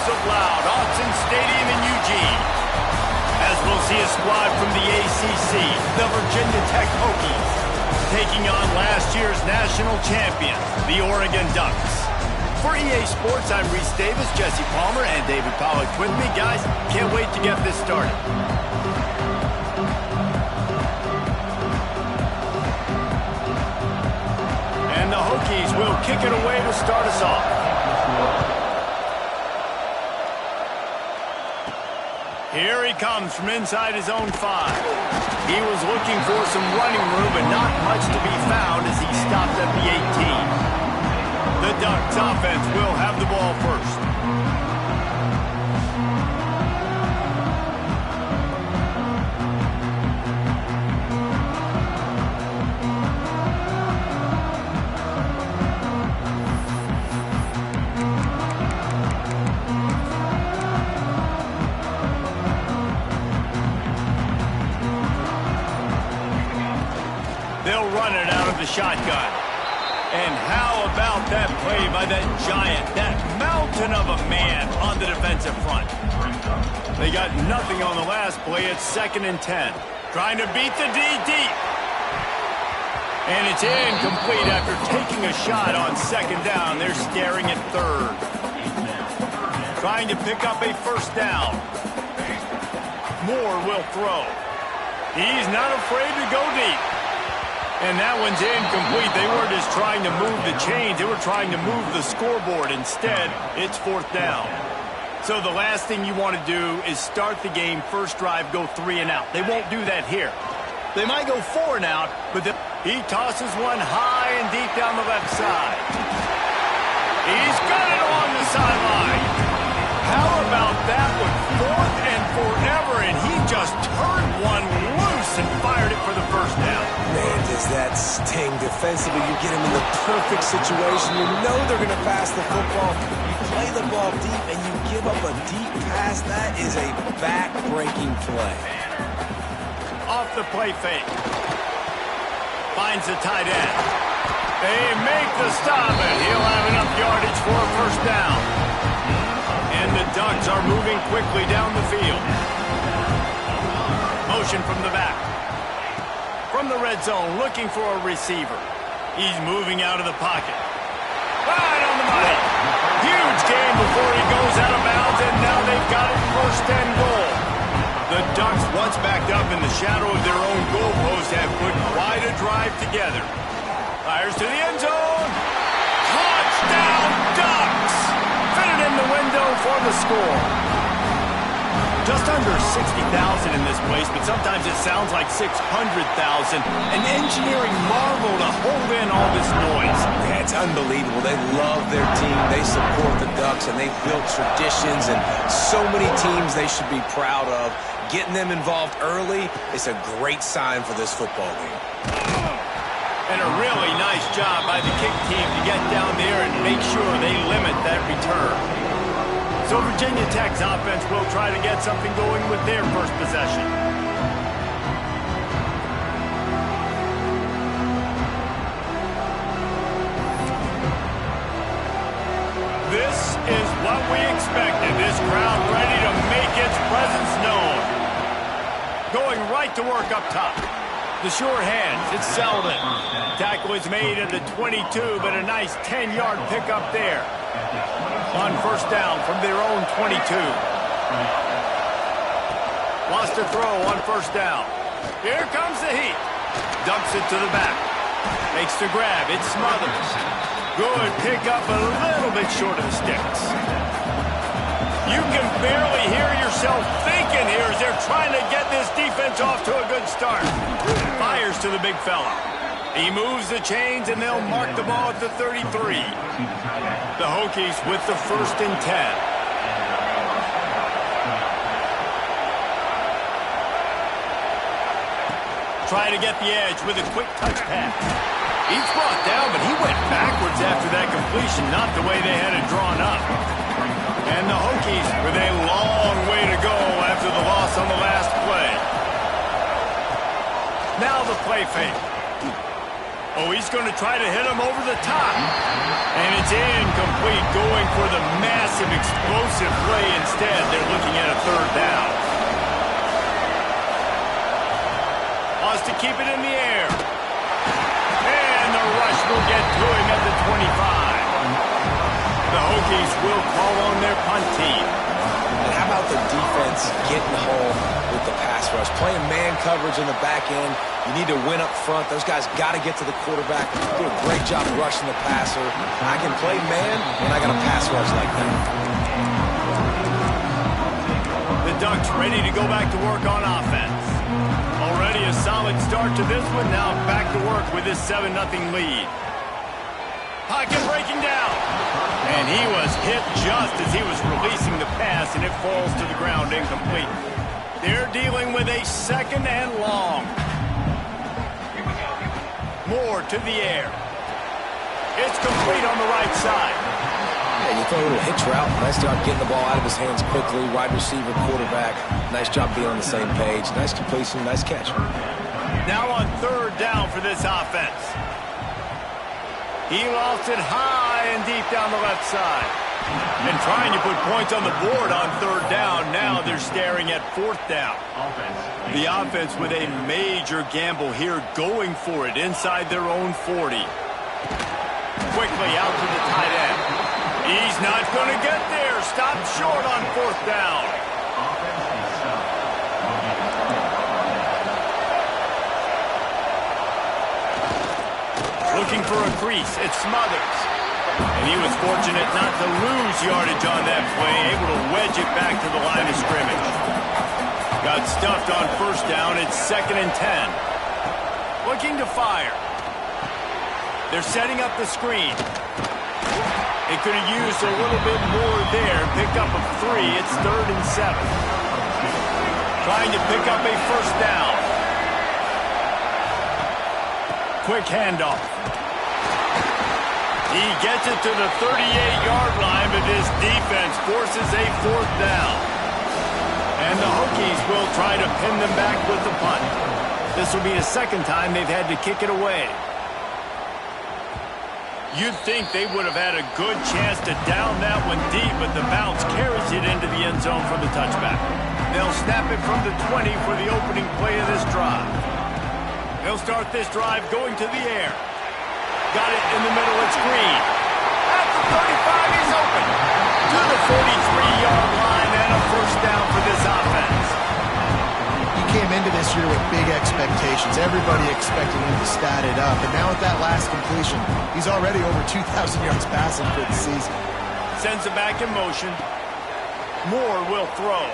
of loud. Autzen Stadium in Eugene. As we'll see a squad from the ACC, the Virginia Tech Hokies, taking on last year's national champions, the Oregon Ducks. For EA Sports, I'm Reese Davis, Jesse Palmer, and David Pollack with me. Guys, can't wait to get this started. And the Hokies will kick it away to start us off. Here he comes from inside his own 5. He was looking for some running room, but not much to be found as he stopped at the 18. The Ducks offense will have the ball first. They'll run it out of the shotgun. And how about that play by that giant, that mountain of a man on the defensive front? They got nothing on the last play. It's 2nd and 10. Trying to beat the D deep. And it's incomplete after taking a shot on 2nd down. They're staring at 3rd. Trying to pick up a 1st down. Moore will throw. He's not afraid to go deep. And that one's incomplete. They weren't just trying to move the chains. They were trying to move the scoreboard. Instead, it's 4th down. So the last thing you want to do is start the game, first drive, go 3 and out. They won't do that here. They might go 4 and out, but he tosses one high and deep down the left side. He's got it on the sideline. How about that one? 4th and forever, and he just turned one loose and fired it for the 1st down. Man, does that sting defensively. You get him in the perfect situation. You know they're going to pass the football. You play the ball deep, and you give up a deep pass. That is a back-breaking play. Off the play fake. Finds the tight end. They make the stop, and he'll have enough yardage for a 1st down. And the Ducks are moving quickly down the field. Motion from the back. From the red zone, looking for a receiver. He's moving out of the pocket. Right on the money. Huge gain before he goes out of bounds, and now they've got it 1st and goal. The Ducks, once backed up in the shadow of their own goalpost, have put quite a drive together. Fires to the end zone. Touchdown, Ducks! Fitted in the window for the score. Just under 60,000 in this place, but sometimes it sounds like 600,000. An engineering marvel to hold in all this noise. Yeah, it's unbelievable. They love their team. They support the Ducks, and they've built traditions and so many teams they should be proud of. Getting them involved early is a great sign for this football game. And a really nice job by the kick team to get down there and make sure they limit that return. So Virginia Tech's offense will try to get something going with their first possession. This is what we expected. This crowd ready to make its presence known. Going right to work up top. The sure hands, it's Selden. Tackle is made at the 22, but a nice 10-yard pickup there. On 1st down from their own 22. Lost a throw on 1st down. Here comes the heat. Dumps it to the back. Makes the grab. It's Smothers. Good pickup, a little bit short of the sticks. You can barely hear yourself thinking here as they're trying to get this defense off to a good start. Fires to the big fella. He moves the chains, and they'll mark the ball at the 33. The Hokies with the 1st and 10. Try to get the edge with a quick touch pass. He's brought down, but he went backwards after that completion, not the way they had it drawn up. And the Hokies with a long way to go after the loss on the last play. Now the play fake. Oh, he's going to try to hit him over the top. And it's incomplete. incomplete, going for the massive explosive play instead. They're looking at a third down. Wants to keep it in the air. And the rush will get to him at the 25. The Hokies will call on their punt team. And how about the defense getting home with the pass rush? Playing man coverage in the back end. You need to win up front. Those guys got to get to the quarterback. Do a great job rushing the passer. I can play man when I got a pass rush like that. The Ducks ready to go back to work on offense. Already a solid start to this one. Now back to work with this 7-0 lead. Pocket breaking down. And he was hit just as he was releasing the pass, and it falls to the ground incomplete. They're dealing with a 2nd and long. Moore to the air. It's complete on the right side. Yeah, you throw a little hitch route. Nice job getting the ball out of his hands quickly. Wide receiver, quarterback. Nice job being on the same page. Nice completion, nice catch. Now on 3rd down for this offense. He lost it high and deep down the left side. And trying to put points on the board on 3rd down. Now they're staring at 4th down. The offense with a major gamble here, going for it inside their own 40. Quickly out to the tight end. He's not going to get there. Stopped short on 4th down. Looking for a crease. It's Smothers. And he was fortunate not to lose yardage on that play, able to wedge it back to the line of scrimmage. Got stuffed on 1st down. It's 2nd and 10. Looking to fire. They're setting up the screen. They could have used a little bit more there and picked up a 3. It's 3rd and 7. Trying to pick up a 1st down. Quick handoff. He gets it to the 38-yard line, but his defense forces a 4th down. And the Hokies will try to pin them back with the punt. This will be the 2nd time they've had to kick it away. You'd think they would have had a good chance to down that one deep, but the bounce carries it into the end zone for the touchback. They'll snap it from the 20 for the opening play of this drive. They'll start this drive going to the air. Got it in the middle. It's Green. At the 35, he's open. To the 43-yard line and a 1st down for this offense. He came into this year with big expectations. Everybody expecting him to stat it up. And now with that last completion, he's already over 2,000 yards passing for the season. Sends it back in motion. Moore will throw.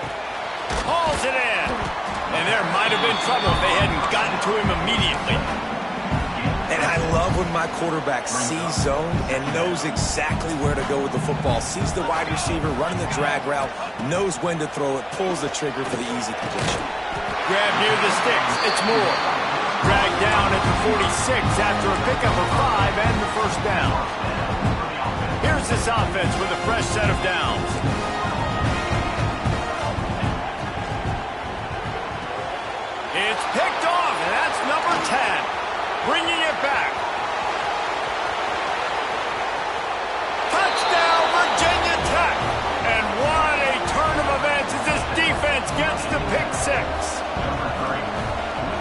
Hauls it in. And there might have been trouble if they hadn't gotten to him immediately. And I love when my quarterback sees zone and knows exactly where to go with the football. Sees the wide receiver running the drag route, knows when to throw it, pulls the trigger for the easy completion. Grab near the sticks. It's Moore. Dragged down at the 46 after a pickup of 5 and the 1st down. Here's this offense with a fresh set of downs. It's picked off, and that's number 10. Bringing it back. Touchdown, Virginia Tech. And what a turn of events as this defense gets the pick 6.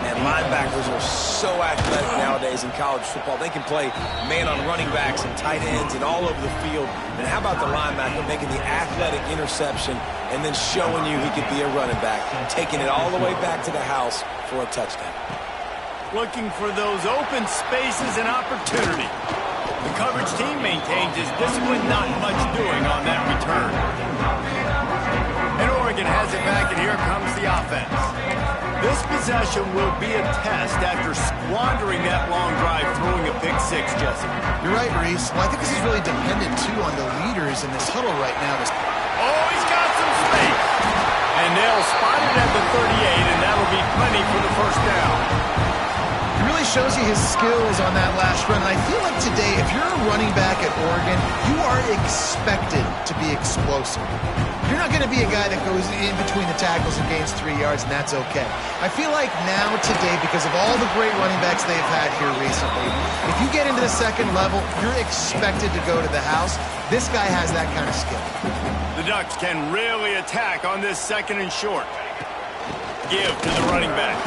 And linebackers are so athletic nowadays in college football. They can play man on running backs and tight ends and all over the field. And how about the linebacker making the athletic interception and then showing you he could be a running back, taking it all the way back to the house for a touchdown. Looking for those open spaces and opportunity. The coverage team maintains his discipline, not much doing on that return. And Oregon has it back, and here comes the offense. This possession will be a test after squandering that long drive, throwing a pick 6, Jesse. You're right, Reese. Well, I think this is really dependent, too, on the leaders in this huddle right now. Oh, he's got some space. And they'll spot it at the 38, and that'll be plenty for the 1st down. It really shows you his skills on that last run. And I feel like today, if you're a running back at Oregon, you are expected to be explosive. You're not going to be a guy that goes in between the tackles and gains 3 yards, and that's okay. I feel like now today, because of all the great running backs they've had here recently, if you get into the 2nd level, you're expected to go to the house. This guy has that kind of skill. The Ducks can really attack on this 2nd and short. Give to the running back.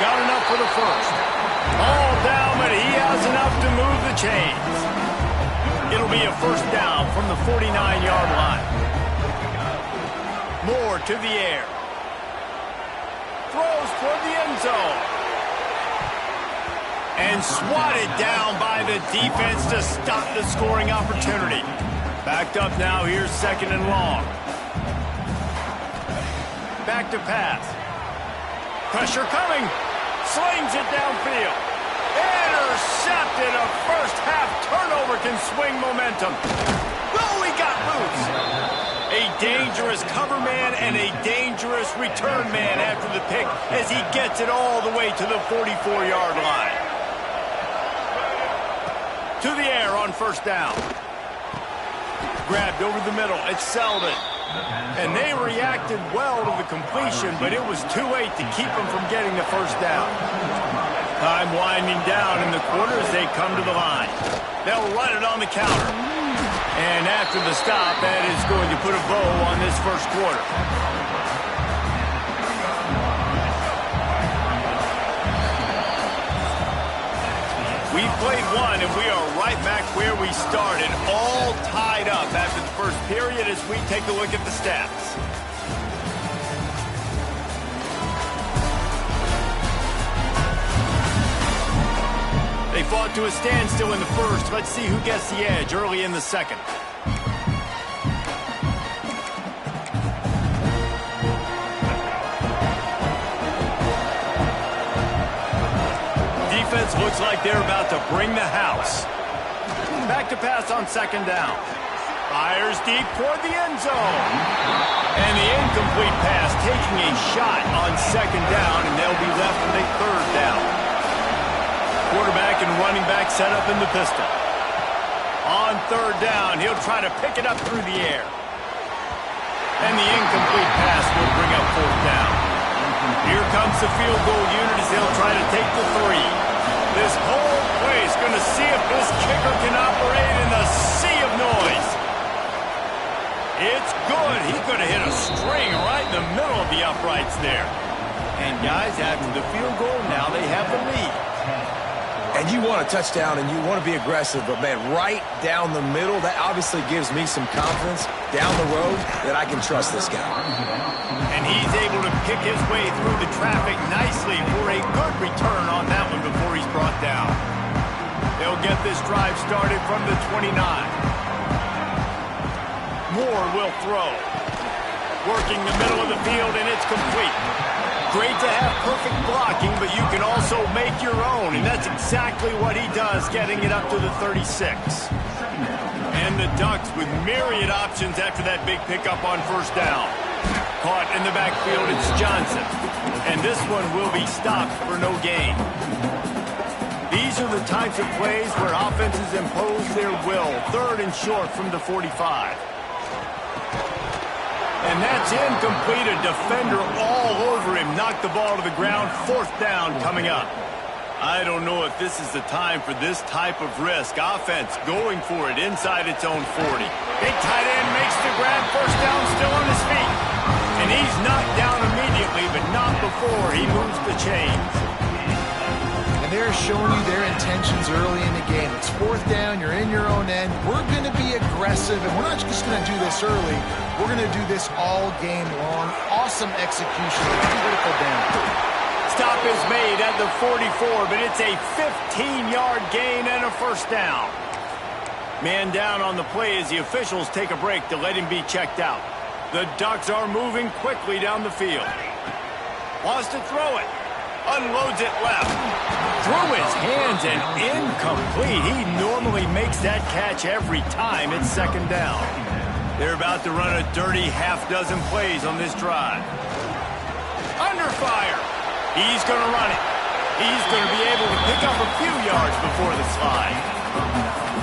Got enough for the first. All down, but he has enough to move the chains. It'll be a 1st down from the 49-yard line. Moore to the air. Throws toward the end zone. And swatted down by the defense to stop the scoring opportunity. Backed up now, here's 2nd and long. Back to pass. Pressure coming. Slings it downfield. Intercepted. A first-half turnover can swing momentum. Oh, he got loose. A dangerous cover man and a dangerous return man after the pick as he gets it all the way to the 44-yard line. To the air on 1st down. Grabbed over the middle. It's Selden. And they reacted well to the completion, but it was too late to keep them from getting the 1st down. Time winding down in the quarter as they come to the line. They'll run it on the counter. And after the stop, that is going to put a bow on this 1st quarter. We've played one, and we are right back where we started, all tied up after the 1st period as we take a look at the stats. They fought to a standstill in the 1st. Let's see who gets the edge early in the 2nd. Defense looks like they're about to bring the house. Back to pass on 2nd down. Fires deep toward the end zone. And the incomplete pass taking a shot on 2nd down, and they'll be left with a 3rd down. Quarterback and running back set up in the pistol. On 3rd down, he'll try to pick it up through the air. And the incomplete pass will bring up 4th down. Here comes the field goal unit as they'll try to take the 3. This whole place going to see if this kicker can operate in the sea of noise. It's good. He could have hit a string right in the middle of the uprights there. And guys, after the field goal, now they have the lead. And you want a touchdown and you want to be aggressive, but man, right down the middle, that obviously gives me some confidence down the road that I can trust this guy. And he's able to pick his way through the traffic nicely for a good return on that one before he's brought down. They'll get this drive started from the 29. Moore will throw. Working the middle of the field, and it's complete. Great to have perfect blocking, but you can also make your own, and that's exactly what he does, getting it up to the 36. And the Ducks with myriad options after that big pickup on 1st down. Caught in the backfield, it's Johnson. And this one will be stopped for no gain. These are the types of plays where offenses impose their will. 3rd and short from the 45. And that's incomplete. A defender all over him. Knocked the ball to the ground. 4th down coming up. I don't know if this is the time for this type of risk. Offense going for it inside its own 40. Big tight end makes the grab. 1st down, still on his feet. And he's knocked down immediately, but not before he moves the chains. And they're showing you their intentions early in the game. It's 4th down, you're in your own end. We're going to be aggressive, and we're not just going to do this early. We're going to do this all game long. Awesome execution, critical down. Stop is made at the 44, but it's a 15-yard gain and a 1st down. Man down on the play as the officials take a break to let him be checked out. The Ducks are moving quickly down the field. Wants to throw it. Unloads it left. Through his hands and incomplete. He normally makes that catch every time. It's 2nd down. They're about to run a dirty half-dozen plays on this drive. Under fire. He's going to run it. He's going to be able to pick up a few yards before the slide.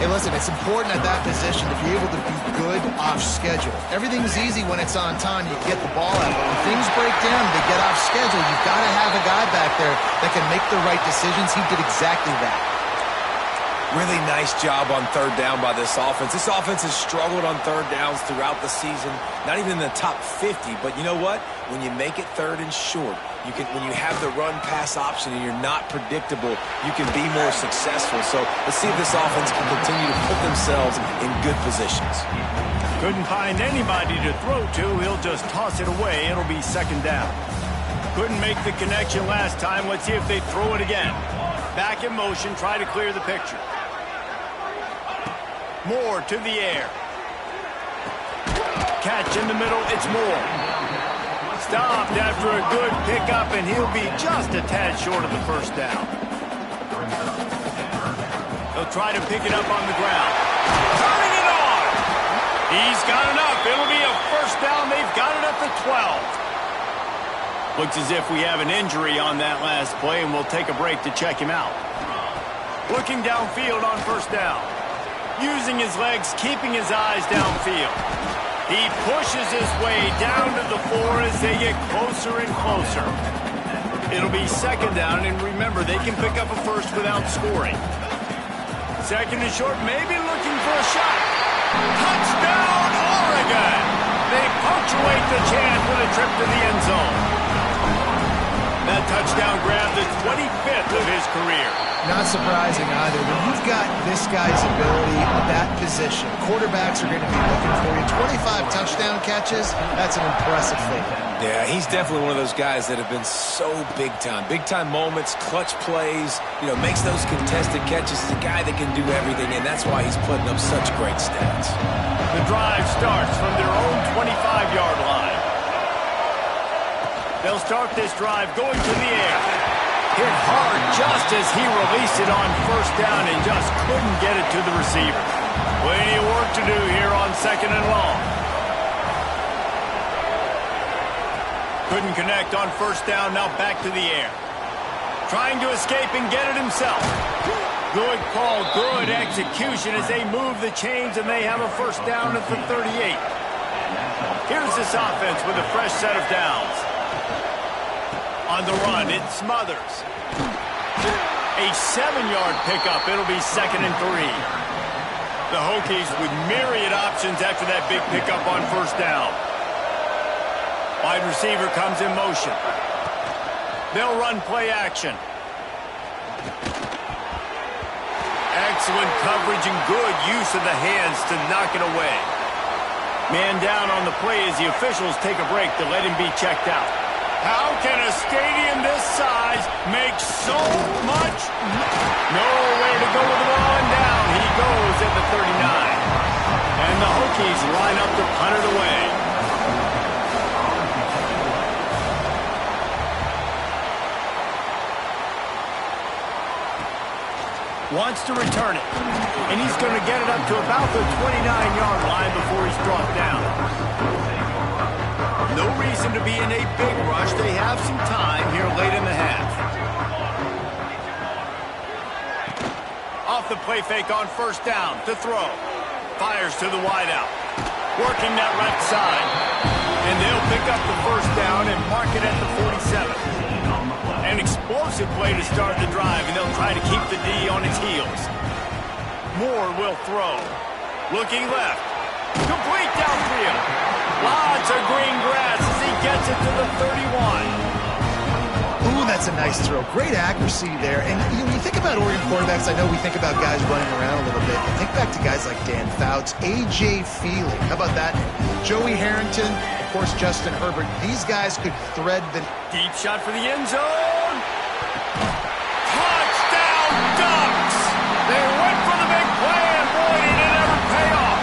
Hey, listen, it's important at that position to be able to be good off schedule. Everything's easy when it's on time. You get the ball out. But when things break down, they get off schedule. You've got to have a guy back there that can make the right decisions. He did exactly that. Really nice job on third down by this offense. This offense has struggled on third downs throughout the season. Not even in the top 50, but you know what? When you make it third and short, when you have the run-pass option and you're not predictable, you can be more successful. So let's see if this offense can continue to put themselves in good positions. Couldn't find anybody to throw to. He'll just toss it away. It'll be second down. Couldn't make the connection last time. Let's see if they throw it again. Back in motion, try to clear the picture. Moore to the air. Catch in the middle, it's Moore. Stopped after a good pickup, and he'll be just a tad short of the first down. He'll try to pick it up on the ground. Turning it on! He's got enough. It'll be a first down. They've got it at the 12. Looks as if we have an injury on that last play, and we'll take a break to check him out. Looking downfield on first down. Using his legs, keeping his eyes downfield. He pushes his way down to the 4 as they get closer and closer. It'll be second down, and remember, they can pick up a first without scoring. Second and short, maybe looking for a shot. Touchdown, Oregon! They punctuate the chance with a trip to the end zone. That touchdown grabbed the 25th of his career. Not surprising either. When you've got this guy's ability at that position, quarterbacks are going to be looking for you. 25 touchdown catches, that's an impressive thing. Yeah, he's definitely one of those guys that have been so big time. Big time moments, clutch plays, makes those contested catches. He's a guy that can do everything, and that's why he's putting up such great stats. The drive starts from their own 25-yard line. They'll start this drive going to the air. Hit hard just as he released it on first down and just couldn't get it to the receiver. Plenty of work to do here on second and long. Couldn't connect on first down, now back to the air. Trying to escape and get it himself. Good call, good execution as they move the chains and they have a first down at the 38. Here's this offense with a fresh set of downs. On the run, it Smothers. A 7-yard pickup. It'll be second and 3. The Hokies with myriad options after that big pickup on first down. Wide receiver comes in motion. They'll run play action. Excellent coverage and good use of the hands to knock it away. Man down on the play as the officials take a break to let him be checked out. How can a stadium this size make so much? Nowhere to go with the ball, and down he goes at the 39. And the Hokies line up to punt it away. Wants to return it. And he's going to get it up to about the 29-yard line before he's brought down. No reason to be in a big rush. They have some time here late in the half. Off the play fake on first down to throw. Fires to the wideout. Working that right side. And they'll pick up the first down and mark it at the 47. An explosive play to start the drive, and they'll try to keep the D on his heels. Moore will throw. Looking left. Complete downfield. Lots of green grass as he gets it to the 31. Ooh, that's a nice throw. Great accuracy there. And when you think about Oregon quarterbacks, I know we think about guys running around a little bit, but think back to guys like Dan Fouts, A.J. Feely. How about that? Joey Harrington, of course, Justin Herbert. These guys could thread the... Deep shot for the end zone. Touchdown, Ducks! They went for the big play, and boy, did it ever pay off.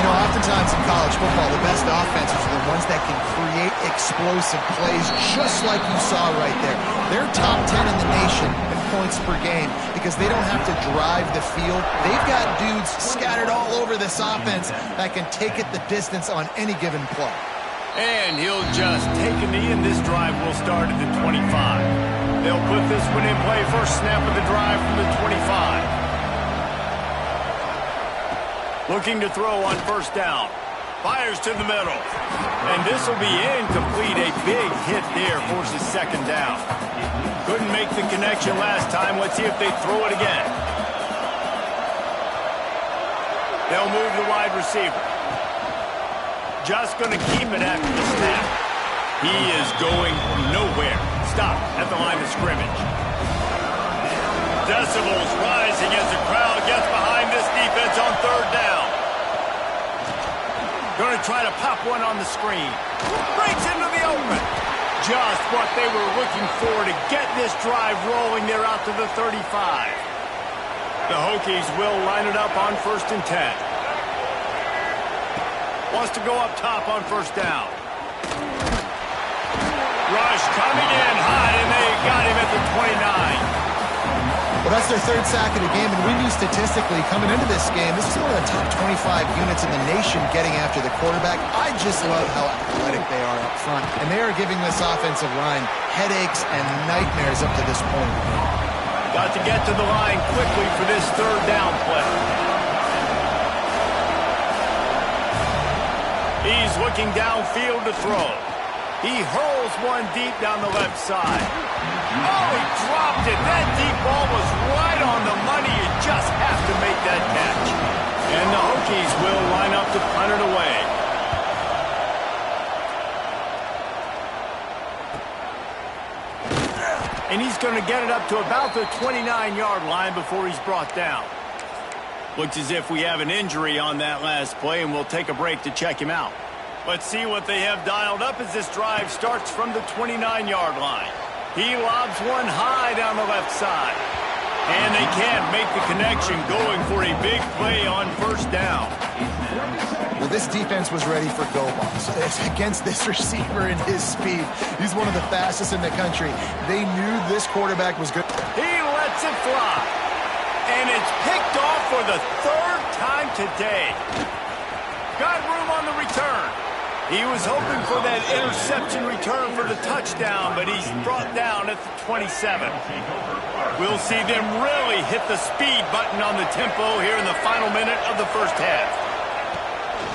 Oftentimes in college football, the best offenses are the ones that can create explosive plays, just like you saw right there. They're top 10 in the nation in points per game because they don't have to drive the field. They've got dudes scattered all over this offense that can take it the distance on any given play. And he'll just take a knee, and this drive will start at the 25. They'll put this one in play. First snap of the drive from the 25. Looking to throw on first down. Fires to the middle. And this will be incomplete. A big hit there forces second down. Couldn't make the connection last time. Let's see if they throw it again. They'll move the wide receiver. Just going to keep it after the snap. He is going nowhere. Stop at the line of scrimmage. Decibels rising as the crowd gets behind this defense on third down. Going to try to pop one on the screen. Breaks into the open. Just what they were looking for to get this drive rolling. They're out to the 35. The Hokies will line it up on 1st and 10. Wants to go up top on 1st down. Rush coming in hot, and they got him at the 29. Well, that's their 3rd sack of the game, and we knew statistically coming into this game, this is one of the top 25 units in the nation getting after the quarterback. I just love how athletic they are up front, and they are giving this offensive line headaches and nightmares up to this point. Got to get to the line quickly for this 3rd down play. He's looking downfield to throw. He hurls one deep down the left side. Oh, he dropped it. That deep ball was right on the money. You just have to make that catch. And the Hokies will line up to punt it away. And he's going to get it up to about the 29-yard line before he's brought down. Looks as if we have an injury on that last play, and we'll take a break to check him out. Let's see what they have dialed up as this drive starts from the 29-yard line. He lobs one high down the left side. And they can't make the connection, going for a big play on 1st down. Well, this defense was ready for go balls. Against this receiver and his speed. He's one of the fastest in the country. They knew this quarterback was good. He lets it fly. And it's picked off for the 3rd time today. Got room on the return. He was hoping for that interception return for the touchdown, but he's brought down at the 27. We'll see them really hit the speed button on the tempo here in the final minute of the 1st half.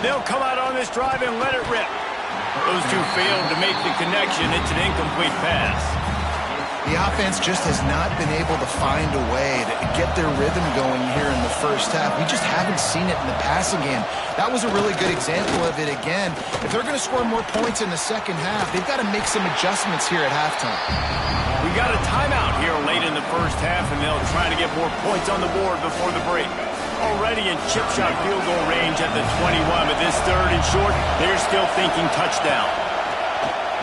They'll come out on this drive and let it rip. Those two failed to make the connection. It's an incomplete pass. The offense just has not been able to find a way to get their rhythm going here in the 1st half. We just haven't seen it in the passing game. That was a really good example of it again. If they're going to score more points in the 2nd half, they've got to make some adjustments here at halftime. We got a timeout here late in the 1st half, and they'll try to get more points on the board before the break. Already in chip shot field goal range at the 21, but this 3rd and short, they're still thinking touchdown.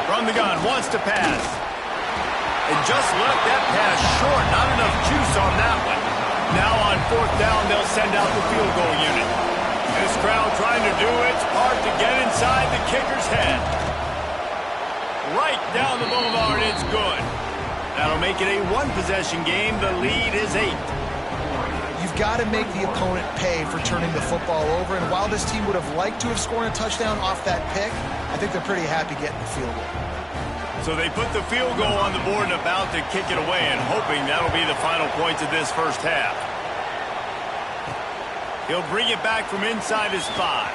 From the gun, wants to pass. And just left that pass short. Not enough juice on that one. Now on 4th down, they'll send out the field goal unit. This crowd trying to do its part to get inside the kicker's head. Right down the boulevard, it's good. That'll make it a 1-possession game. The lead is 8. You've got to make the opponent pay for turning the football over, and while this team would have liked to have scored a touchdown off that pick, I think they're pretty happy getting the field goal. So they put the field goal on the board and about to kick it away, and hoping that'll be the final points of this 1st half. He'll bring it back from inside his 5.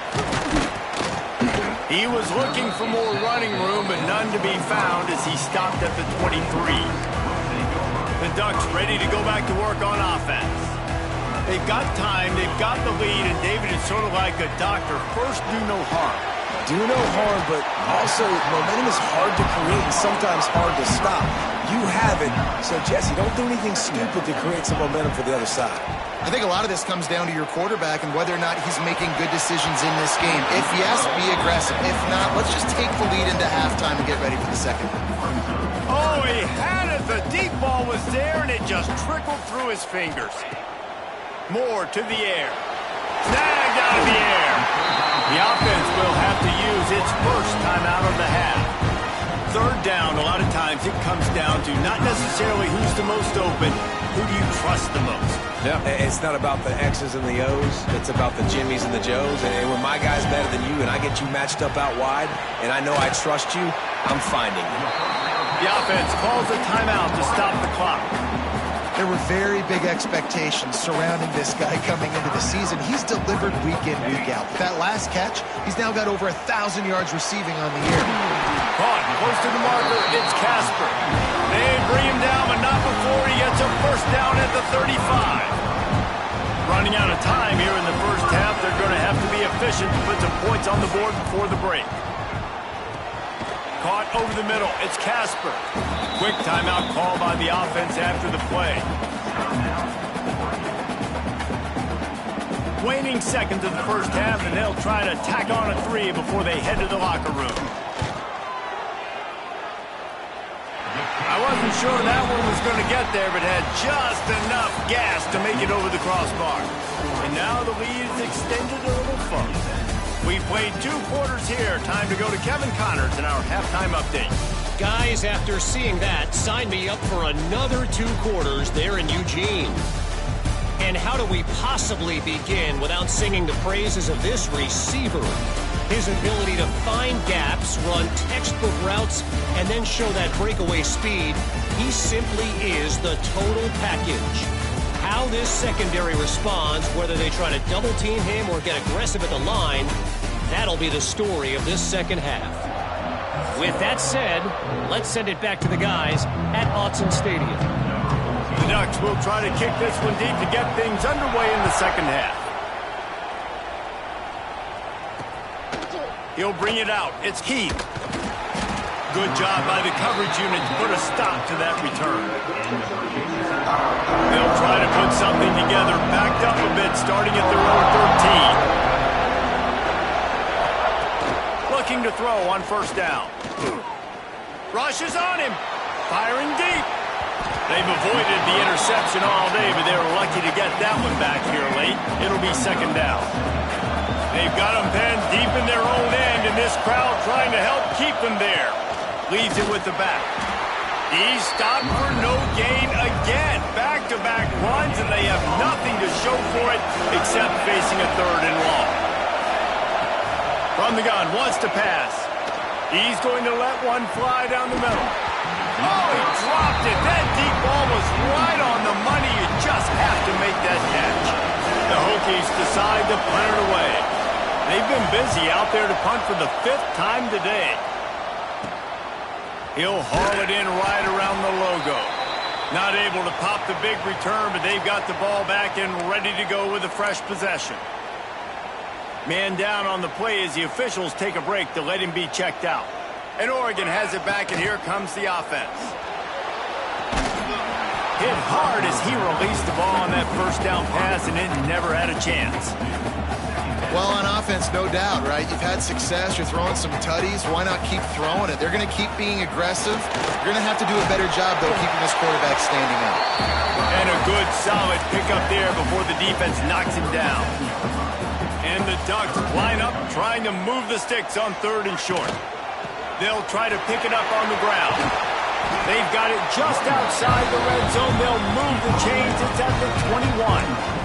He was looking for more running room, but none to be found as he stopped at the 23. The Ducks ready to go back to work on offense. They've got time, they've got the lead, and David is sort of like a doctor. First, do no harm. Do no harm, but also momentum is hard to create and sometimes hard to stop. You have it, so Jesse, don't do anything stupid to create some momentum for the other side. I think a lot of this comes down to your quarterback and whether or not he's making good decisions in this game. If yes, be aggressive. If not, let's just take the lead into halftime and get ready for the 2nd. Oh, he had it. The deep ball was there, and it just trickled through his fingers. More to the air. Snagged out of the air. The offense will have to use its 1st timeout of the half. 3rd down, a lot of times it comes down to not necessarily who's the most open, who do you trust the most? Yeah. It's not about the X's and the O's. It's about the Jimmys and the Joes. And when my guy's better than you and I get you matched up out wide and I know I trust you, I'm finding you. The offense calls a timeout to stop the clock. There were very big expectations surrounding this guy coming into the season. He's delivered week in, week out. With that last catch, he's now got over 1,000 yards receiving on the year. Caught close to the marker, it's Casper. They bring him down, but not before he gets a 1st down at the 35. Running out of time here in the first half. They're going to have to be efficient to put some points on the board before the break. Caught over the middle. It's Casper. Quick timeout call by the offense after the play. Waning seconds of the first half, and they'll try to tack on a 3 before they head to the locker room. I wasn't sure that one was going to get there, but had just enough gas to make it over the crossbar. And now the lead is extended a little further. We've played 2 quarters here. Time to go to Kevin Connors in our halftime update. Guys, after seeing that, sign me up for another 2 quarters there in Eugene. And how do we possibly begin without singing the praises of this receiver? His ability to find gaps, run textbook routes, and then show that breakaway speed. He simply is the total package. How this secondary responds, whether they try to double team him or get aggressive at the line, that'll be the story of this second half. With that said, let's send it back to the guys at Autzen Stadium. The Ducks will try to kick this one deep to get things underway in the second half. He'll bring it out. It's Heath. Good job by the coverage unit to put a stop to that return. They'll try to put something together, backed up a bit, starting at their own 13. Looking to throw on first down. Rush is on him. Firing deep. They've avoided the interception all day, but they were lucky to get that one back here late. It'll be second down. They've got them penned deep in their own end, and this crowd trying to help keep them there. Leads it with the back. He's stopped for no gain again. Back-to-back runs, and they have nothing to show for it except facing a 3rd and long. From the gun, wants to pass. He's going to let one fly down the middle. Oh, he dropped it. That deep ball was right on the money. You just have to make that catch. The Hokies decide to punt it away. They've been busy out there to punt for the 5th time today. He'll haul it in right around the logo. Not able to pop the big return, but they've got the ball back and ready to go with a fresh possession. Man down on the play as the officials take a break to let him be checked out. And Oregon has it back, and here comes the offense. Hit hard as he released the ball on that first down pass, and it never had a chance. Well, on offense, no doubt, right? You've had success. You're throwing some tutties. Why not keep throwing it? They're going to keep being aggressive. You're going to have to do a better job, though, keeping this quarterback standing up. And a good, solid pickup there before the defense knocks him down. And the Ducks line up, trying to move the sticks on 3rd and short. They'll try to pick it up on the ground. They've got it just outside the red zone. They'll move the chains. It's at the 21.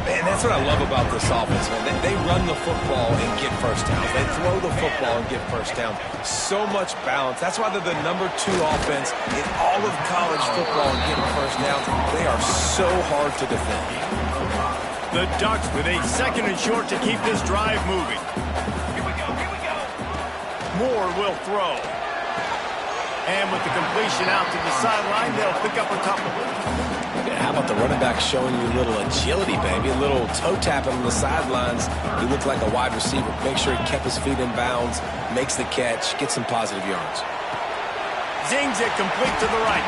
Man, that's what I love about this offense, man. They run the football and get first downs. They throw the football and get first downs. So much balance. That's why they're the #2 offense in all of college football and getting first downs. They are so hard to defend. The Ducks with a 2nd and short to keep this drive moving. Moore will throw. And with the completion out to the sideline, they'll pick up a couple. Yeah, how about the running back showing you a little agility, baby? A little toe tapping on the sidelines. He looked like a wide receiver. Make sure he kept his feet in bounds, makes the catch, gets some positive yards. Zings it complete to the right.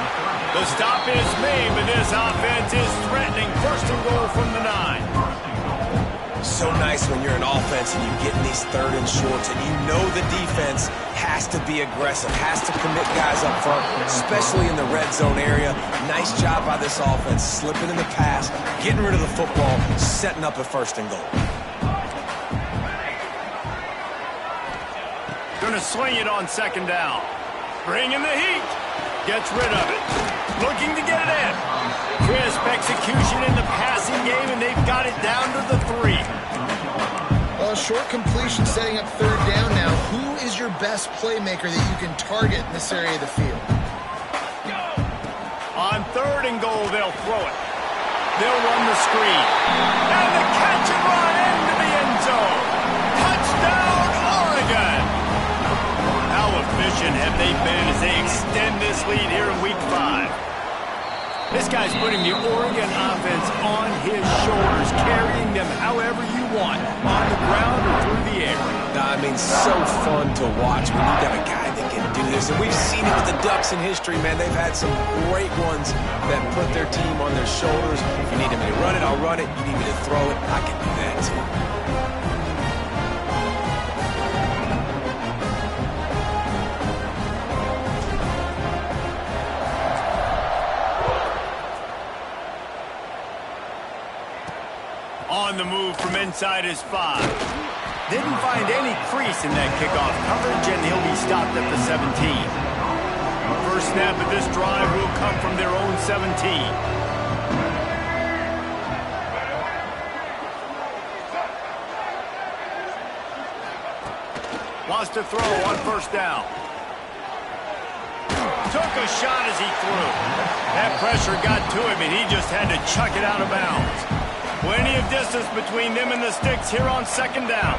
The stop is made, but this offense is threatening. 1st and goal from the 9. So nice when you're an offense and you get in these 3rd and shorts and you know the defense has to be aggressive, has to commit guys up front, especially in the red zone area. Nice job by this offense, slipping in the pass, getting rid of the football, setting up a 1st and goal. Gonna swing it on 2nd down. Bringing the heat. Gets rid of it. Looking to get it in. Crisp execution in the passing game, and they've got it down to the 3. Well, short completion setting up 3rd down now. Who is your best playmaker that you can target in this area of the field? On 3rd and goal, they'll throw it. They'll run the screen. And the catch and run into the end zone. Touchdown, Oregon! How efficient have they been as they extend this lead here in Week 5? This This guy's putting the Oregon offense on his shoulders, carrying them however you want, on the ground or through the air. I mean, so fun to watch when you got a guy that can do this. And we've seen it with the Ducks in history, man. They've had some great ones that put their team on their shoulders. If you need me to run it, I'll run it. You need me to throw it, I can do that too. On the move from inside his 5. Didn't find any crease in that kickoff coverage, and he'll be stopped at the 17. First snap of this drive will come from their own 17. Wants to throw on first down. Took a shot as he threw. That pressure got to him, and he just had to chuck it out of bounds. Plenty of distance between them and the sticks here on second down.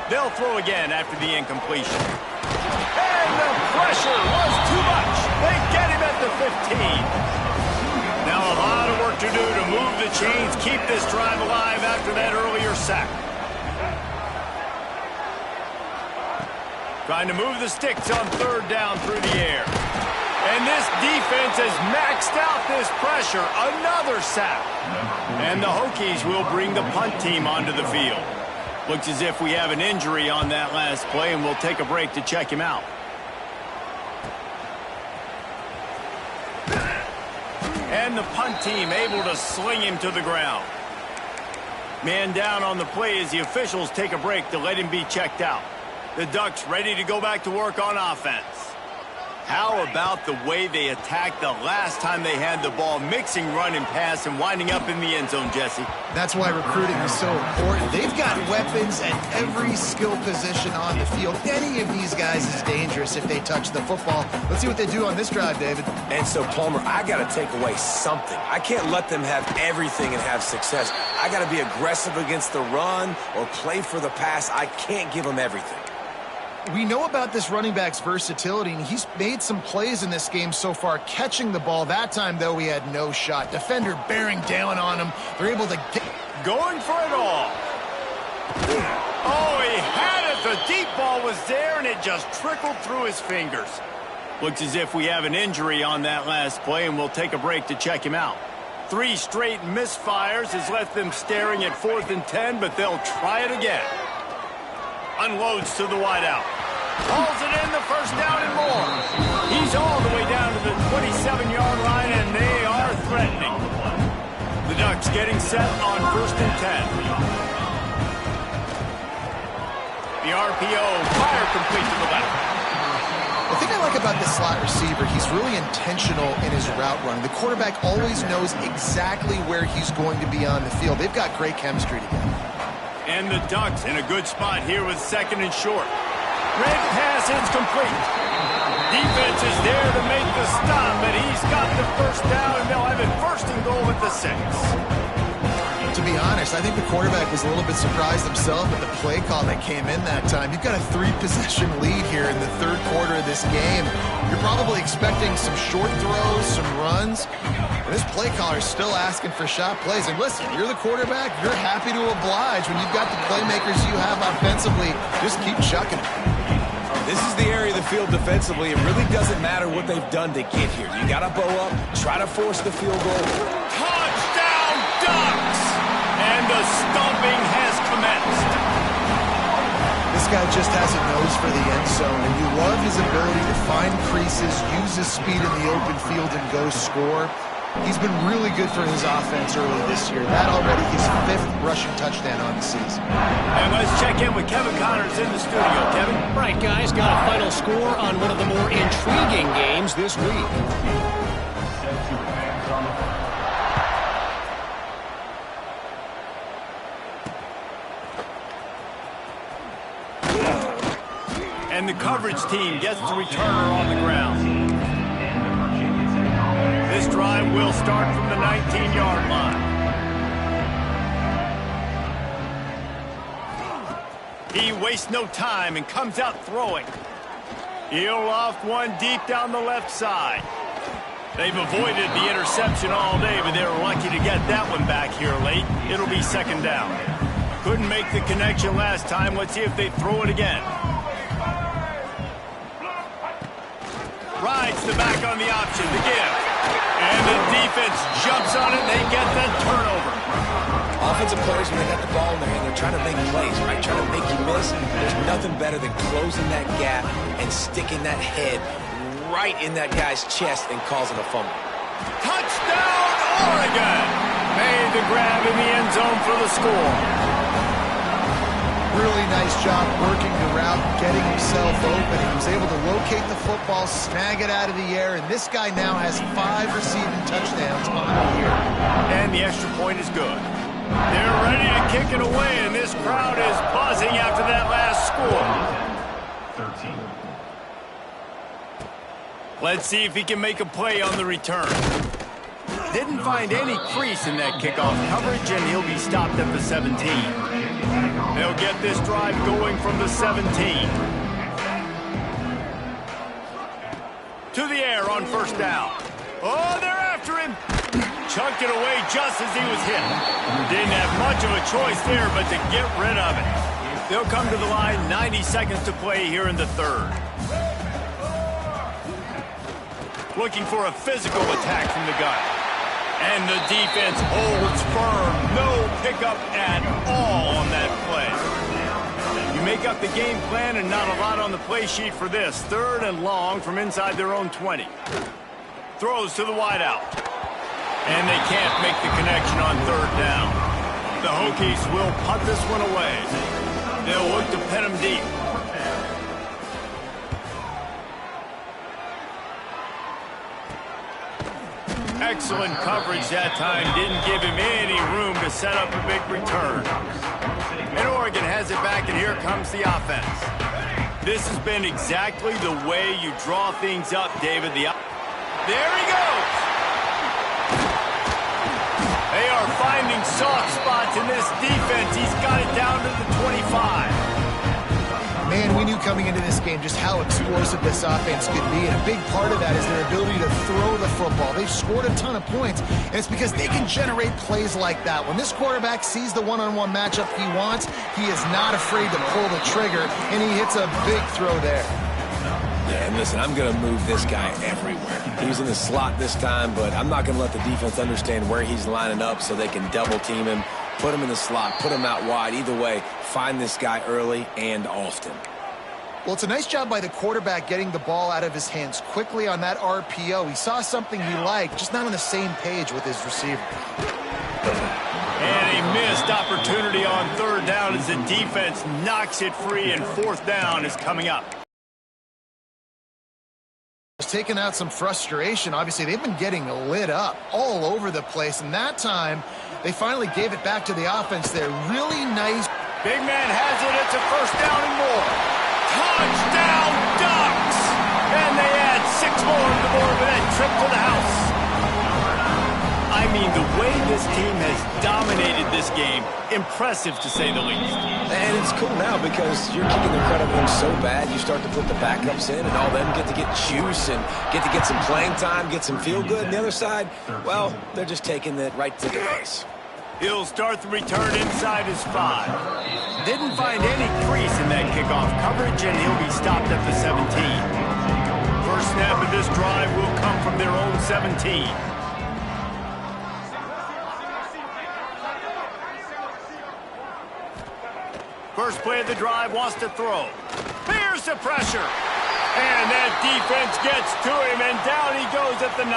They'll throw again after the incompletion. And the pressure was too much. They get him at the 15. Now a lot of work to do to move the chains, keep this drive alive after that earlier sack. Trying to move the sticks on third down through the air. And this defense has maxed out this pressure. Another sack. And the Hokies will bring the punt team onto the field. Looks as if we have an injury on that last play, and we'll take a break to check him out. And the punt team able to sling him to the ground. Man down on the play as the officials take a break to let him be checked out. The Ducks ready to go back to work on offense. How about the way they attacked the last time they had the ball, mixing run and pass and winding up in the end zone, Jesse? That's why recruiting is so important. They've got weapons at every skill position on the field. Any of these guys is dangerous if they touch the football. Let's see what they do on this drive, David. And so, Palmer, I got to take away something. I can't let them have everything and have success. I got to be aggressive against the run or play for the pass. I can't give them everything. We know about this running back's versatility, and he's made some plays in this game so far, catching the ball. That time, though, he had no shot. Defender bearing down on him. They're able to get... Going for it all. Oh, he had it. The deep ball was there, and it just trickled through his fingers. Looks as if we have an injury on that last play, and we'll take a break to check him out. 3 straight misfires has left them staring at 4th and 10, but they'll try it again. Unloads to the wideout. Hauls it in, the first down and more. He's all the way down to the 27-yard line, and they are threatening. The Ducks getting set on 1st and 10. The RPO, fire complete to the left. The thing I like about this slot receiver, he's really intentional in his route running. The quarterback always knows exactly where he's going to be on the field. They've got great chemistry together. And the Ducks in a good spot here with 2nd and short. Red pass is complete. Defense is there to make the stop, but he's got the first down, and they'll have it 1st and goal at the 6. To be honest, I think the quarterback was a little bit surprised himself at the play call that came in that time. You've got a 3-possession lead here in the 3rd quarter of this game. You're probably expecting some short throws, some runs. And this play caller is still asking for shot plays. And listen, you're the quarterback. You're happy to oblige when you've got the playmakers you have offensively. Just keep chucking it. This is the area of the field defensively. It really doesn't matter what they've done to get here. You got to bow up, try to force the field goal. Touchdown, Ducks! And the stomping has commenced. This guy just has a nose for the end zone, and you love his ability to find creases, use his speed in the open field, and go score. He's been really good for his offense early this year. That already his 5th rushing touchdown on the season. And let's check in with Kevin Connors in the studio. Kevin? Right, guys, got a final score on one of the more intriguing games this week. And the coverage team gets the returner on the ground. This drive will start from the 19-yard line. He wastes no time and comes out throwing. He'll loft one deep down the left side. They've avoided the interception all day, but they're lucky to get that one back here late. It'll be second down. Couldn't make the connection last time. Let's see if they throw it again. Rides the back on the option, the give. And the defense jumps on it, and they get the turnover. Offensive players, when they got the ball in their hand, they're trying to make plays, right? Trying to make you miss. There's nothing better than closing that gap and sticking that head right in that guy's chest and causing a fumble. Touchdown, Oregon! Made the grab in the end zone for the score. Really nice job working the route, getting himself open. He was able to locate the football, snag it out of the air, and this guy now has 5 receiving touchdowns on the year. And the extra point is good. They're ready to kick it away, and this crowd is buzzing after that last score. 13. Let's see if he can make a play on the return. Didn't find any crease in that kickoff coverage, and he'll be stopped at the 17. They'll get this drive going from the 17. To the air on first down. Oh, they're after him. Chucked it away just as he was hit. Didn't have much of a choice there, but to get rid of it. They'll come to the line, 90 seconds to play here in the third. Looking for a physical attack from the gun. And the defense holds firm. No pickup at all on that play. You make up the game plan and not a lot on the play sheet for this. Third and long from inside their own 20. Throws to the wideout. And they can't make the connection on third down. The Hokies will punt this one away. They'll look to pin him deep. Excellent coverage that time. Didn't give him any room to set up a big return. And Oregon has it back, and here comes the offense. This has been exactly the way you draw things up, David. There he goes. They are finding soft spots in this defense. He's got it down to the 25. Man, we knew coming into this game just how explosive this offense could be, and a big part of that is their ability to throw the football. They've scored a ton of points, and it's because they can generate plays like that. When this quarterback sees the one-on-one matchup he wants, he is not afraid to pull the trigger, and he hits a big throw there. Yeah, and listen, I'm going to move this guy everywhere. He was in the slot this time, but I'm not going to let the defense understand where he's lining up so they can double-team him. Put him in the slot, put him out wide. Either way, find this guy early and often. Well, it's a nice job by the quarterback getting the ball out of his hands quickly on that RPO. He saw something he liked, just not on the same page with his receiver. And a missed opportunity on third down as the defense knocks it free, and fourth down is coming up. Taking out some frustration. Obviously, they've been getting lit up all over the place, and that time they finally gave it back to the offense there. Really nice. Big man has it. It's a first down and more. Touchdown, Ducks! And they add 6 more to the board with that trip to the house. I mean, the way this team has dominated this game, impressive to say the least. And it's cool now because you're kicking the credit win so bad, you start to put the backups in, and all them get to get juice and get to get some playing time, get some feel good. And the other side, well, they're just taking it right to the face. He'll start the return inside his 5. Didn't find any crease in that kickoff coverage, and he'll be stopped at the 17. First snap of this drive will come from their own 17. First play of the drive, wants to throw. Here's the pressure. And that defense gets to him, and down he goes at the 9.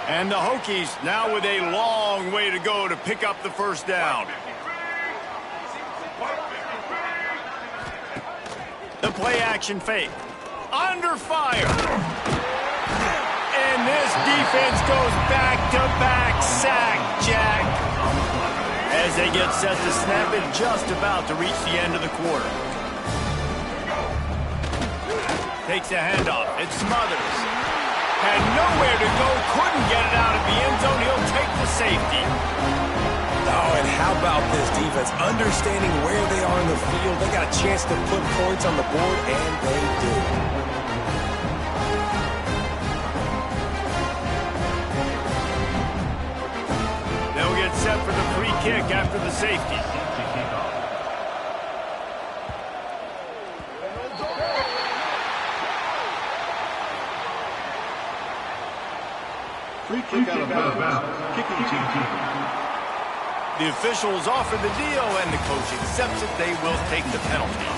And the Hokies now with a long way to go to pick up the first down. The play action fake. Under fire. And this defense goes back-to-back sack, Jack. As they get set to snap it, just about to reach the end of the quarter. Takes a handoff. It smothers. Had nowhere to go. Couldn't get it out of the end zone. He'll take the safety. Oh, and how about this defense? Understanding where they are in the field. They got a chance to put points on the board, and they do. kick after the safety. Free kick out of bounds. Kicking team. The officials offer the deal, and the coach accepts it. They will take the penalty.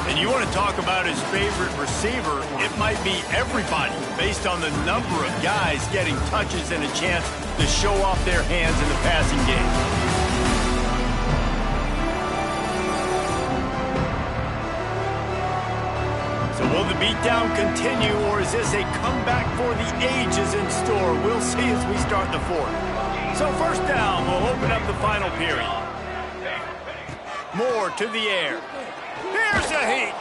And you want to talk about his favorite receiver, it might be everybody based on the number of guys getting touches and a chance to show off their hands in the passing game. So will the beatdown continue, or is this a comeback for the ages in store? We'll see as we start the fourth. So first down, we'll open up the final period. Moore to the air. Here's a heat.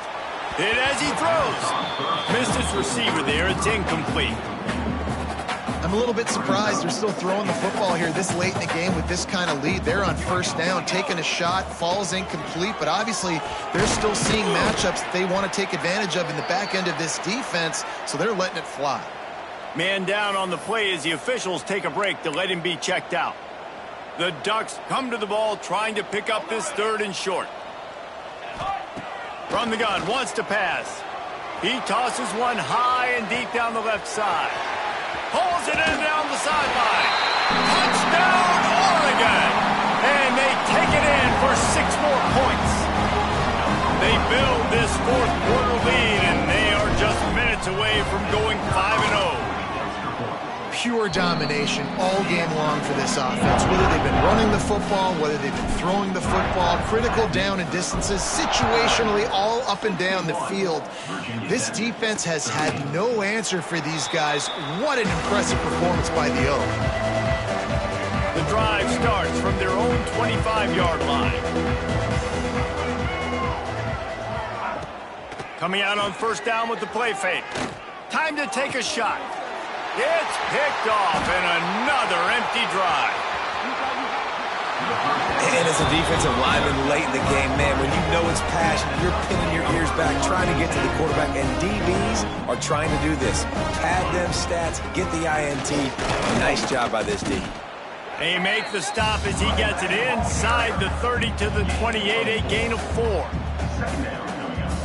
Hit as he throws. Missed his receiver there. It's incomplete. I'm a little bit surprised they're still throwing the football here this late in the game with this kind of lead. They're on first down, taking a shot, falls incomplete, but obviously they're still seeing matchups that they want to take advantage of in the back end of this defense, so they're letting it fly. Man down on the play as the officials take a break to let him be checked out. The Ducks come to the ball trying to pick up this third and short. From the gun, wants to pass. He tosses one high and deep down the left side. Pulls it in down the sideline. Touchdown, Oregon! And they take it in for 6 more points. They build this fourth quarter lead, and they are just minutes away from going 5-0. Pure domination all game long for this offense. Whether they've been running the football, whether they've been throwing the football, critical down and distances, situationally all up and down the field. This defense has had no answer for these guys. What an impressive performance by the Oak. The drive starts from their own 25-yard line. Coming out on first down with the play fake. Time to take a shot. It's picked off, and another empty drive. And as a defensive lineman late in the game, man, when you know it's passion, you're pinning your ears back, trying to get to the quarterback, and DBs are trying to do this. Pad them stats, get the INT. Nice job by this D. They make the stop as he gets it inside the 30 to the 28, a gain of 4.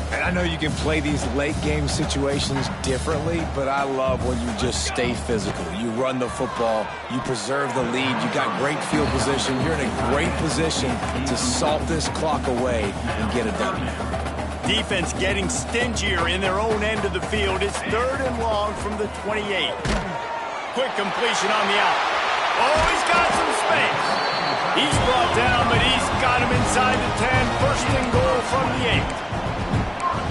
And I know you can play these late-game situations differently, but I love when you just stay physical. You run the football, you preserve the lead, you got great field position. You're in a great position to salt this clock away and get a W. Defense getting stingier in their own end of the field. It's 3rd and long from the 28. Quick completion on the out. Oh, he's got some space. He's brought down, but he's got him inside the 10. First and goal from the 8.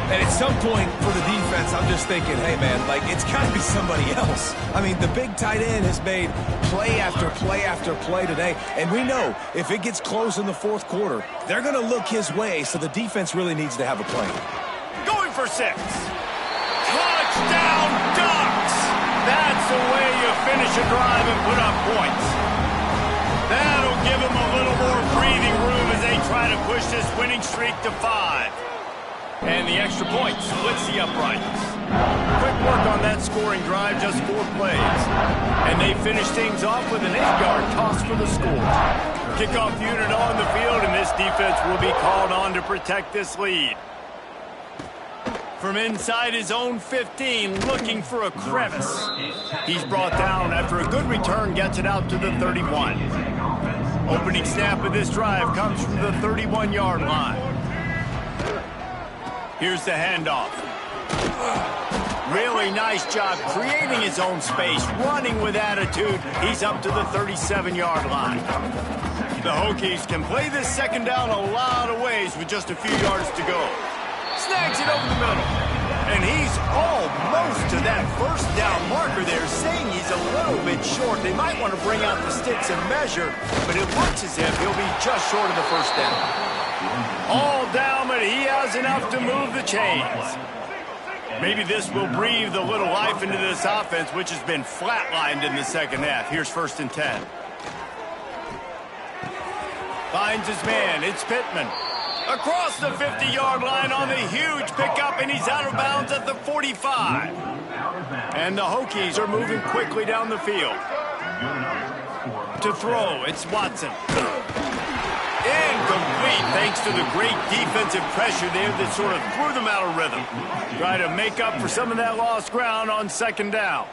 And at some point for the defense, I'm just thinking, hey, man, like, it's got to be somebody else. I mean, the big tight end has made play after play after play today. And we know if it gets close in the fourth quarter, they're going to look his way, so the defense really needs to have a plan. Going for 6. Touchdown, Ducks! That's the way you finish a drive and put up points. That'll give them a little more breathing room as they try to push this winning streak to 5. And the extra point splits the uprights. Quick work on that scoring drive, just 4 plays. And they finish things off with an 8-yard toss for the score. Kickoff unit on the field, and this defense will be called on to protect this lead. From inside his own 15, looking for a crevice. He's brought down after a good return, gets it out to the 31. Opening snap of this drive comes from the 31-yard line. Here's the handoff. Really nice job creating his own space, running with attitude. He's up to the 37-yard line. The Hokies can play this second down a lot of ways with just a few yards to go. Snags it over the middle. And he's almost to that first down marker there, saying he's a little bit short. They might want to bring out the sticks and measure, but it looks as if he'll be just short of the first down. All down, but he has enough to move the chains. Maybe this will breathe a little life into this offense, which has been flatlined in the second half. Here's 1st and 10. Finds his man. It's Pittman. Across the 50-yard line on the huge pickup, and he's out of bounds at the 45. And the Hokies are moving quickly down the field. To throw, it's Watson. Incomplete, thanks to the great defensive pressure there that sort of threw them out of rhythm. Try to make up for some of that lost ground on second down.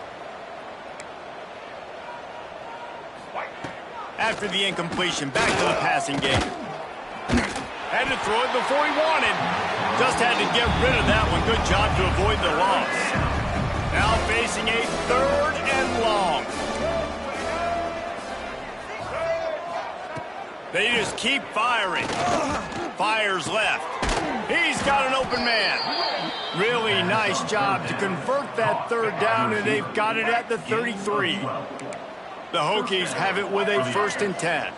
After the incompletion, back to the passing game. Had to throw it before he wanted. Just had to get rid of that one. Good job to avoid the loss. Now facing a 3rd and long. They just keep firing. Fires left. He's got an open man. Really nice job to convert that 3rd down, and they've got it at the 33. The Hokies have it with a 1st and 10.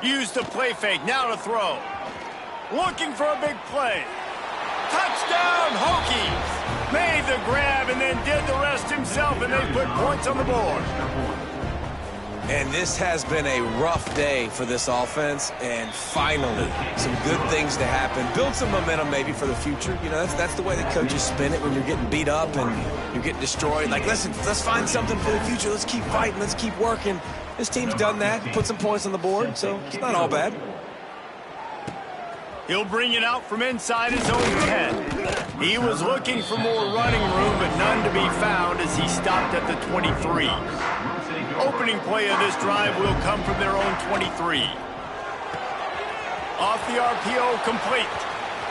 Use the play fake, now to throw. Looking for a big play. Touchdown, Hokies! Made the grab and then did the rest himself, and they put points on the board. And this has been a rough day for this offense, and finally, some good things to happen. Build some momentum maybe for the future. You know, that's the way that coaches spin it when you're getting beat up and you're getting destroyed. Like, listen, let's find something for the future. Let's keep fighting. Let's keep working. This team's done that, put some points on the board, so it's not all bad. He'll bring it out from inside his own 10. He was looking for more running room, but none to be found as he stopped at the 23. Opening play of this drive will come from their own 23. Off the RPO, complete.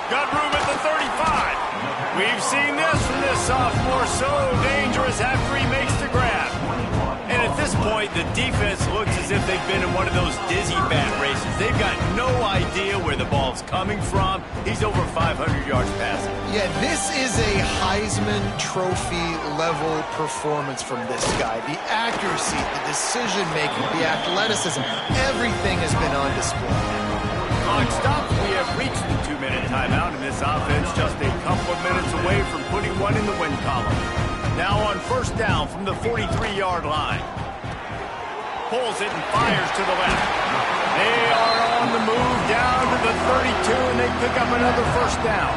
Got room at the 35. We've seen this from this sophomore, so dangerous after he makes the grab. And at this point, the defense looks as if they've been in one of those dizzy bat races. They've got no idea where the ball's coming from. He's over 500 yards passing. Yeah, this is a Heisman Trophy level performance from this guy. The accuracy, the decision-making, the athleticism, everything has been on display. Clock stops. We have reached the 2-minute timeout, and this offense just a couple of minutes away from putting one in the win column. Now on 1st down from the 43-yard line. Pulls it and fires to the left. They are on the move down to the 32, and they pick up another 1st down.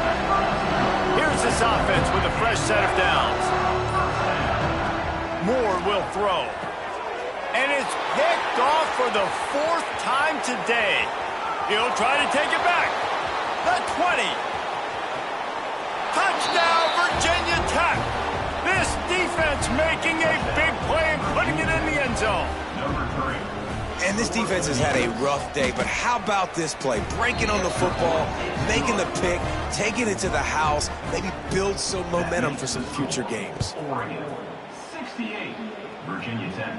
Here's this offense with a fresh set of downs. Moore will throw. And it's picked off for the 4th time today. He'll try to take it back. The 20. Touchdown, Virginia Tech. This defense making a big play and putting it in the end zone. And this defense has had a rough day, but how about this play? Breaking on the football, making the pick, taking it to the house, maybe build some momentum for some future games. Oregon, 68. Virginia Tech,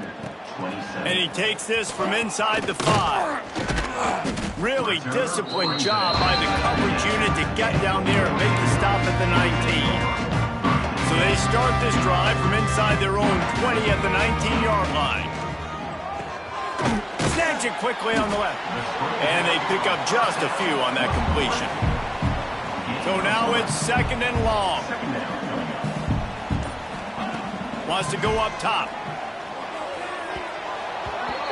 27. And he takes this from inside the 5. Really disciplined job by the coverage unit to get down there and make the stop at the 19. So they start this drive from inside their own 20 at the 19-yard line. Snags it quickly on the left. And they pick up just a few on that completion. So now it's 2nd and long. Wants to go up top.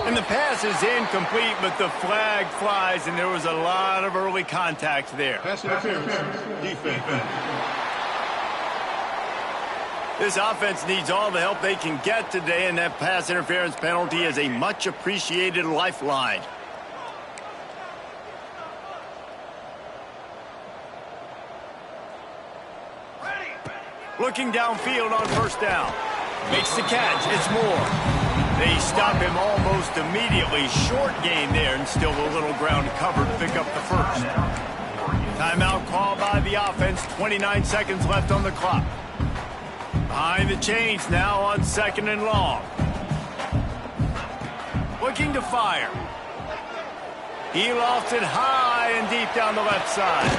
And the pass is incomplete, but the flag flies, and there was a lot of early contact there. Pass interference. Defense. This offense needs all the help they can get today, and that pass interference penalty is a much-appreciated lifeline. Looking downfield on 1st down. Makes the catch. It's Moore. They stop him almost immediately. Short gain there, and still a little ground covered to pick up the 1st. Timeout called by the offense. 29 seconds left on the clock. Behind the chains now on 2nd and long. Looking to fire. He lofts it high and deep down the left side.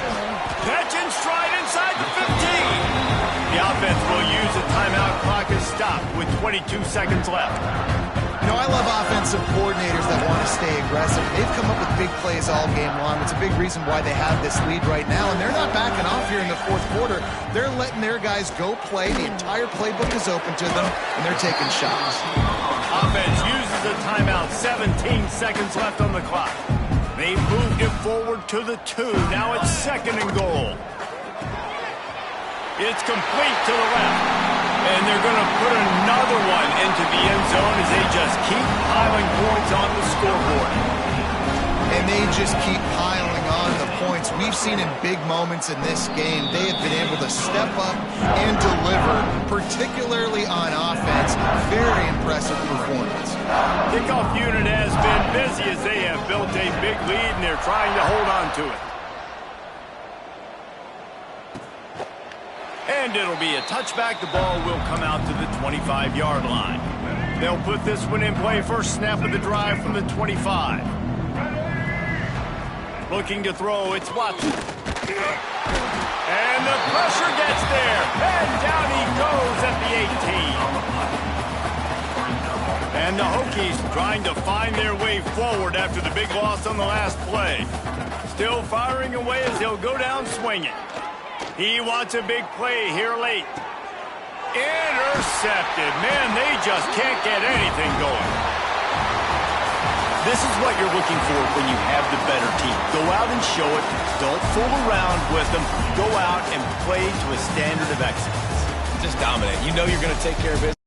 Catch and stride inside the 15. The offense will use a timeout. Clock is stopped with 22 seconds left. You know, I love offensive coordinators that want to stay aggressive. They've come up with big plays all game long. It's a big reason why they have this lead right now, and they're not backing off here in the 4th quarter. They're letting their guys go play. The entire playbook is open to them, and they're taking shots. Offense uses a timeout. 17 seconds left on the clock. They moved it forward to the 2. Now it's 2nd and goal. It's complete to the left. And they're going to put another one into the end zone as they just keep piling points on the scoreboard. And they just keep piling on the points. We've seen in big moments in this game, they have been able to step up and deliver, particularly on offense. Very impressive performance. Kickoff unit has been busy as they have built a big lead, and they're trying to hold on to it. And it'll be a touchback. The ball will come out to the 25-yard line. They'll put this one in play. First snap of the drive from the 25. Looking to throw, it's Watson. And the pressure gets there. And down he goes at the 18. And the Hokies trying to find their way forward after the big loss on the last play. Still firing away as he'll go down swinging. He wants a big play here late. Intercepted. Man, they just can't get anything going. This is what you're looking for when you have the better team. Go out and show it. Don't fool around with them. Go out and play to a standard of excellence. Just dominate. You know you're going to take care of business.